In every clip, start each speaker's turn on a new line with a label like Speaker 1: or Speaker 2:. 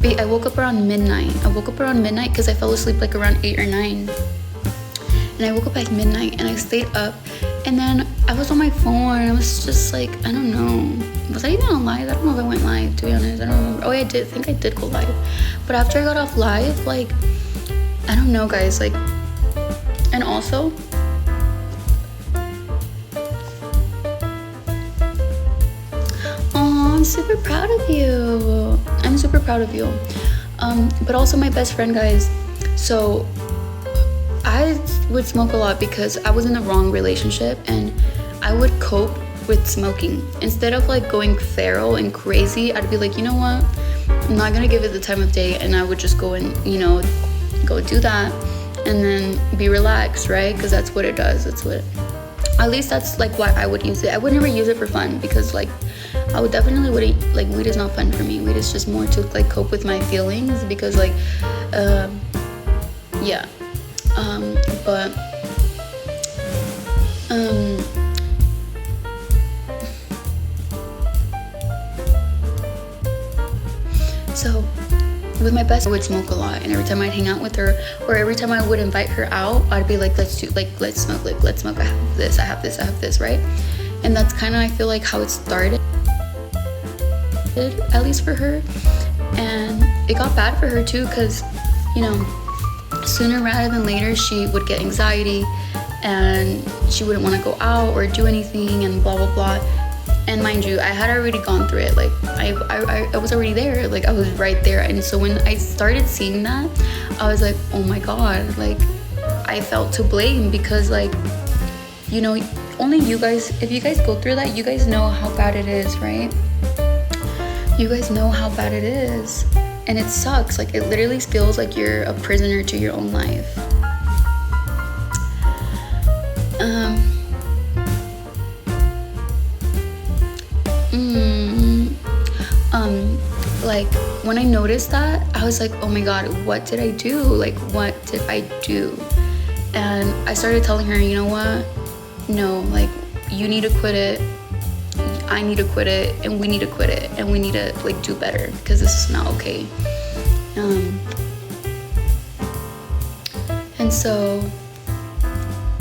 Speaker 1: I woke up around midnight. Because I fell asleep like around 8 or 9. And I woke up at midnight and I stayed up. And then I was on my phone. I was just like, I don't know. Was I even on live? I don't know if I went live, to be honest. I don't remember. Oh, I think I did go live. But after I got off live, like, I don't know, guys. Like, and also, I'm super proud of you. I'm super proud of you. But also my best friend, guys. So I would smoke a lot because I was in the wrong relationship, and I would cope with smoking. Instead of like going feral and crazy, I'd be like, you know what? I'm not gonna give it the time of day, and I would just go and, you know, go do that and then be relaxed, right? Because that's what it does. At least that's like why I would use it. I would never use it for fun, because like I would definitely wouldn't, like, weed is not fun for me. Weed is just more to like cope with my feelings, because like yeah. But so with my best, I would smoke a lot, and every time I'd hang out with her, or every time I would invite her out, I'd be like, let's smoke, I have this, right? And that's kind of, I feel like, how it started, at least for her. And it got bad for her too, because, you know, sooner rather than later, she would get anxiety and she wouldn't want to go out or do anything, and blah blah blah. And mind you, I had already gone through it. Like I was already there. Like I was right there. And so when I started seeing that, I was like, oh my god, like I felt to blame, because like, you know, only you guys, if you guys go through that, you guys know how bad it is, right? You guys know how bad it is. And it sucks. Like, it literally feels like you're a prisoner to your own life. Like, when I noticed that, I was like, oh my god, what did I do? Like, what did I do? And I started telling her, you know what? No, like, you need to quit it. I need to quit it, and we need to quit it, and we need to like do better, because this is not okay. And so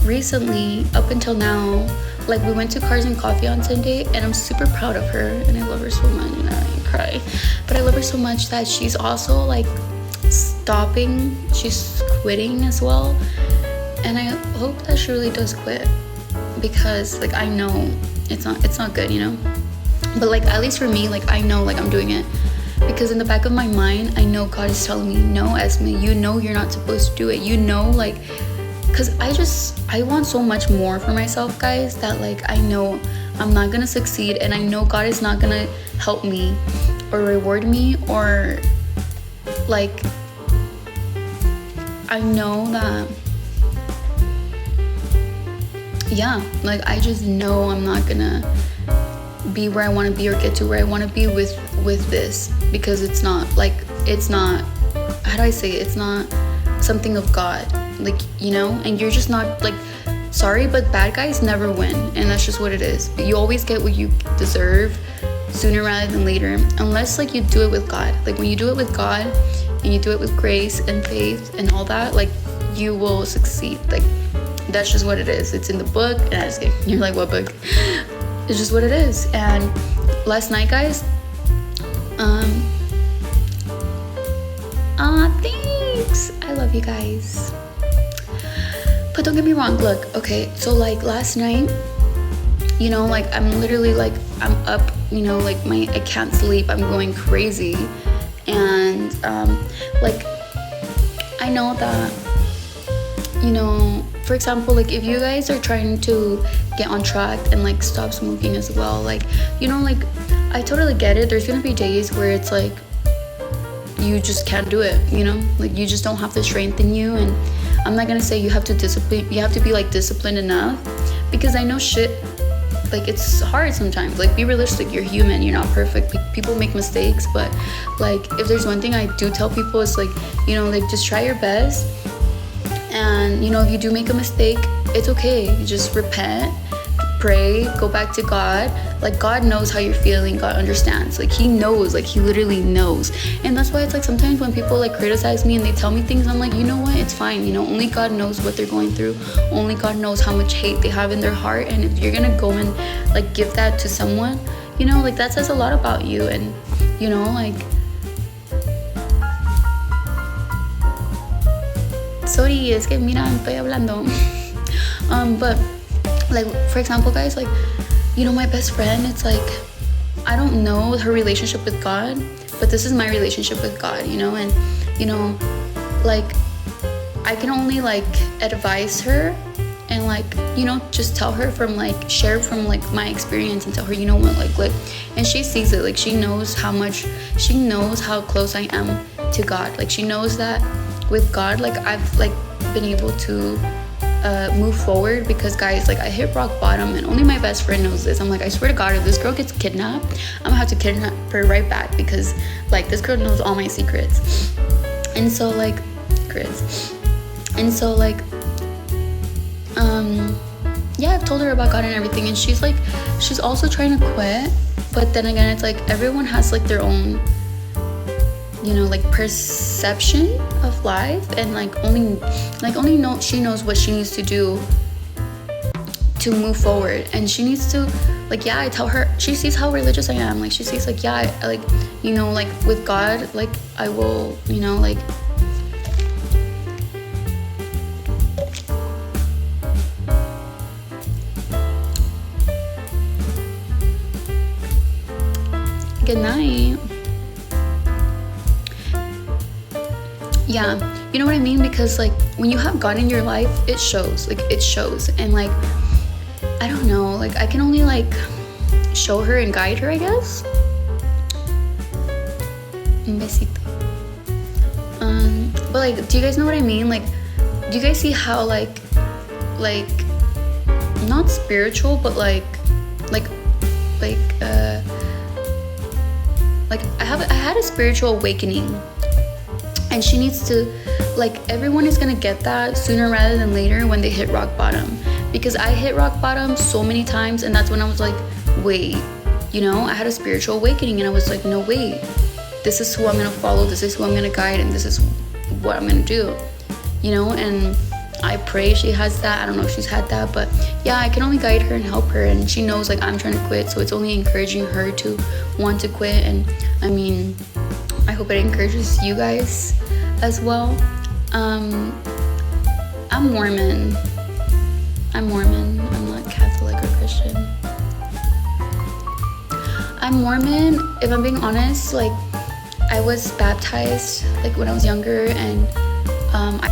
Speaker 1: recently, up until now, like, we went to Cars and Coffee on Sunday, and I'm super proud of her, and I love her so much, and I cry, but I love her so much that she's also like stopping, she's quitting as well. And I hope that she really does quit, because like I know it's not good, you know. But like, at least for me, like I know, like I'm doing it because in the back of my mind, I know God is telling me, no, Esme, you know you're not supposed to do it, you know, like, because I want so much more for myself, guys, that like I know I'm not gonna succeed, and I know God is not gonna help me or reward me, or like I know that, yeah, like I just know I'm not gonna be where I want to be or get to where I want to be with this, because it's not, how do I say it? It's not something of God, like, you know. And you're just not, like, sorry, but bad guys never win, and that's just what it is. You always get what you deserve sooner rather than later, unless like you do it with God. Like when you do it with God and you do it with grace and faith and all that, like you will succeed. Like that's just what it is. It's in the book. And I just kidding. You're like, what book? It's just what it is. And last night, guys, thanks, I love you guys. But don't get me wrong, look, okay, so like last night, you know, like I'm literally like, I'm up, you know, like I can't sleep, I'm going crazy. And like I know that, you know, for example, like if you guys are trying to get on track and like stop smoking as well, like, you know, like I totally get it. There's gonna be days where it's like you just can't do it, you know, like you just don't have the strength in you. And I'm not gonna say you have to be like disciplined enough, because I know shit, like it's hard sometimes. Like be realistic, you're human, you're not perfect, people make mistakes. But like if there's one thing I do tell people, it's like, you know, like just try your best. And you know, if you do make a mistake, it's okay, you just repent, pray, go back to God. Like, God knows how you're feeling. God understands. Like, he knows. Like, he literally knows. And that's why it's like sometimes when people like criticize me and they tell me things, I'm like, you know what, it's fine. You know, only God knows what they're going through. Only God knows how much hate they have in their heart. And if you're gonna go and like give that to someone, you know, like that says a lot about you. And you know, like, sorry, es que mira, estoy hablando. But like, for example, guys, like, you know, my best friend, it's like, I don't know her relationship with God, but this is my relationship with God, you know. And you know, like, I can only like advise her and like, you know, just tell her from like, share from like my experience and tell her, you know what, like, and she sees it. Like, she knows how close I am to God. Like, she knows that with God, like, I've like been able to move forward, because guys, like, I hit rock bottom, and only my best friend knows this. I'm like, I swear to God, if this girl gets kidnapped, I'm gonna have to kidnap her right back, because like, this girl knows all my secrets. And so like, yeah, I've told her about God and everything, and she's also trying to quit. But then again, it's like, everyone has like their own, you know, like perception of life, and she knows what she needs to do to move forward. And she needs to, like, yeah, I tell her, she sees how religious I am. Like, she sees like, yeah, I like, you know, like with God, like I will, you know, like, good night. Yeah, you know what I mean? Because like, when you have God in your life, it shows. Like, it shows. And like, I don't know, like, I can only like show her and guide her, I guess. Un besito. But like, do you guys know what I mean? Like, do you guys see how like not spiritual, but like I had a spiritual awakening, and she needs to, like, everyone is gonna get that sooner rather than later when they hit rock bottom. Because I hit rock bottom so many times, and that's when I was like, wait, you know, I had a spiritual awakening, and I was like, no, wait, this is who I'm gonna follow, this is who I'm gonna guide, and this is what I'm gonna do, you know. And I pray she has that. I don't know if she's had that, but yeah, I can only guide her and help her, and she knows like I'm trying to quit, so it's only encouraging her to want to quit. And I mean, I hope it encourages you guys as well. I'm Mormon. I'm not Catholic or Christian. I'm Mormon. If I'm being honest, like, I was baptized like when I was younger, and I